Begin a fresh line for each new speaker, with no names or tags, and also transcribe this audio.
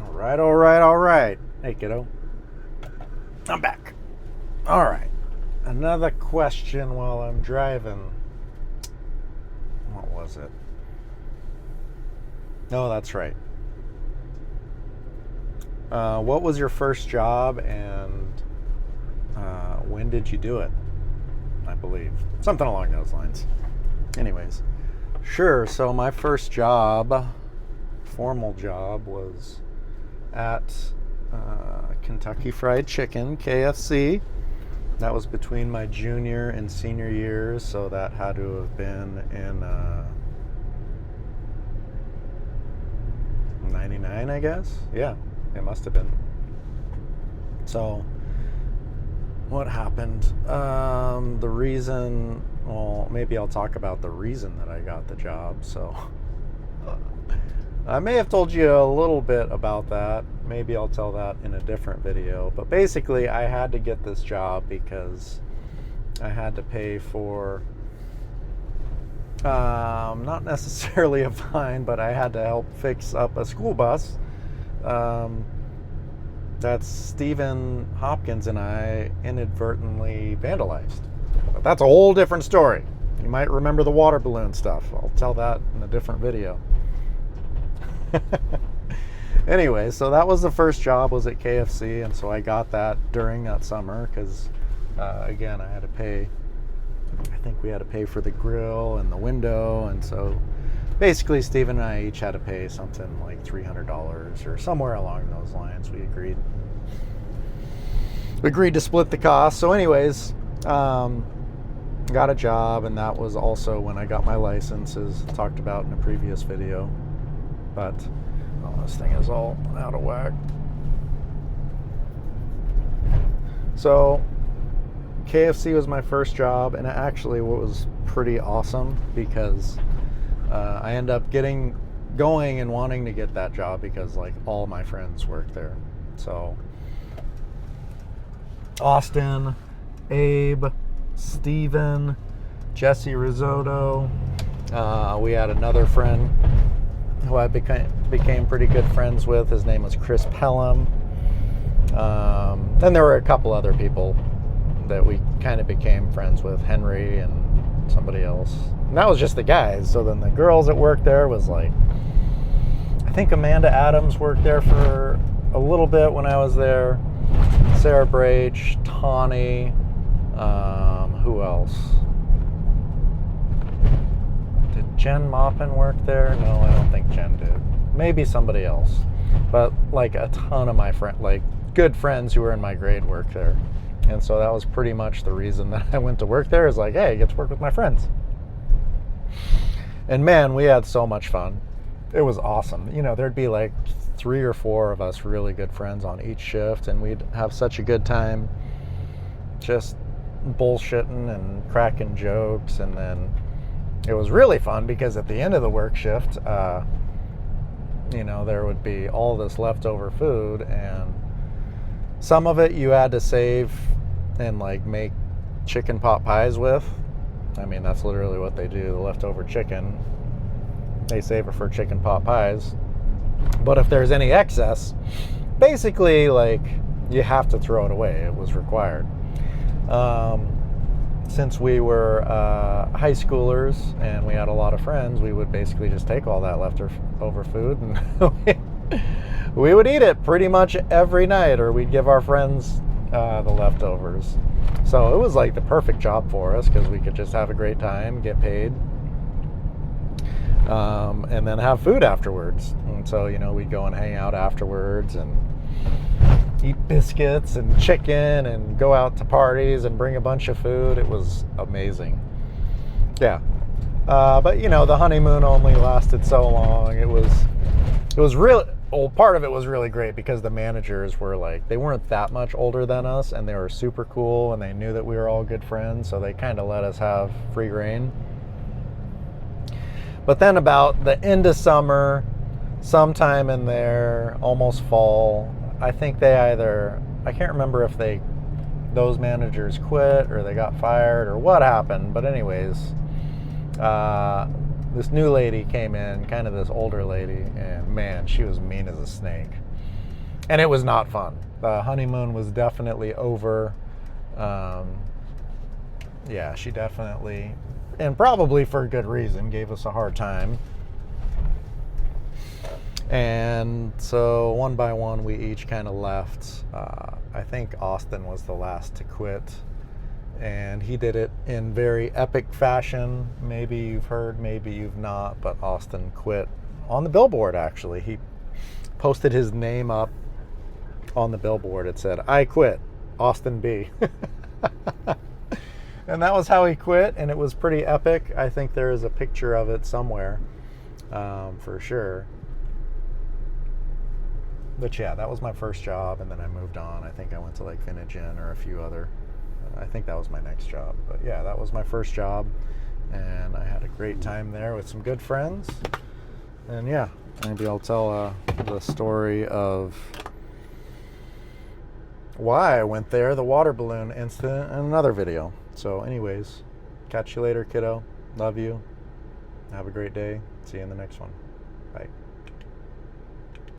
All right, all right, all right. Hey, kiddo. I'm back. All right. Another question while I'm driving. What was it? Oh, that's right. What was your first job and when did you do it? I believe. Something along those lines. Anyways. Sure. So my first job, formal job, was at Kentucky Fried Chicken, KFC. That was between my junior and senior years, so that had to have been in 99, I guess. Yeah, it must have been. So, what happened? The reason, well, maybe I'll talk about the reason that I got the job. So, I may have told you a little bit about that. Maybe I'll tell that in a different video. But basically, I had to get this job because I had to pay for, not necessarily a fine, but I had to help fix up a school bus that Stephen Hopkins and I inadvertently vandalized. But that's a whole different story. You might remember the water balloon stuff. I'll tell that in a different video. Anyway, so that was the first job, was at KFC, and so I got that during that summer because, again, I had to pay, I think we had to pay for the grill and the window, and so basically Steven and I each had to pay something like $300 or somewhere along those lines. We agreed to split the cost. So anyways, got a job, and that was also when I got my license, as talked about in a previous video. But this thing is all out of whack. So KFC was my first job, and it actually was pretty awesome because I ended up going and wanting to get that job because like all my friends worked there. So Austin, Abe, Steven, Jesse Risotto, we had another friend who I became pretty good friends with. His name was Chris Pelham. Then there were a couple other people that we kind of became friends with, Henry and somebody else. And that was just the guys. So then the girls that worked there was like, I think Amanda Adams worked there for a little bit when I was there. Sarah Brach, Tawny, who else? Did Jen Maupin work there? No, I don't think Jen did. Maybe somebody else. But like a ton of my like good friends who were in my grade worked there. And so that was pretty much the reason that I went to work there, is like, hey, I get to work with my friends. And man, we had so much fun. It was awesome. You know, there'd be like 3 or 4 of us really good friends on each shift, and we'd have such a good time just bullshitting and cracking jokes. And then it was really fun because at the end of the work shift, you know, there would be all this leftover food, and some of it you had to save and like make chicken pot pies with. I mean, that's literally what they do. The leftover chicken, they save it for chicken pot pies. But if there's any excess, basically like you have to throw it away. It was required. Since we were high schoolers and we had a lot of friends, we would basically just take all that leftover food and we would eat it pretty much every night, or we'd give our friends the leftovers. So it was like the perfect job for us because we could just have a great time, get paid, and then have food afterwards. And so, you know, we'd go and hang out afterwards and eat biscuits and chicken and go out to parties and bring a bunch of food. It was amazing. Yeah. But, you know, the honeymoon only lasted so long. It was really... Well, part of it was really great because the managers were like, they weren't that much older than us, and they were super cool, and they knew that we were all good friends, so they kind of let us have free reign. But then about the end of summer, sometime in there, almost fall, I think they either, I can't remember if those managers quit or they got fired or what happened, but anyways, this new lady came in, kind of this older lady, and man, she was mean as a snake. And it was not fun. The honeymoon was definitely over. Yeah, she definitely, and probably for a good reason, gave us a hard time. And so one by one, we each kind of left. I think Austin was the last to quit. And he did it in very epic fashion. Maybe you've heard, maybe you've not, but Austin quit on the billboard, actually. He posted his name up on the billboard. It said, "I quit, Austin B." And that was how he quit, and it was pretty epic. I think there is a picture of it somewhere, for sure. But yeah, that was my first job, and then I moved on. I think I went to like Vintage Inn or a few other. I think that was my next job. But yeah, that was my first job, and I had a great time there with some good friends. And yeah, maybe I'll tell the story of why I went there, the water balloon incident, in another video. So anyways, catch you later, kiddo. Love you. Have a great day. See you in the next one. Bye.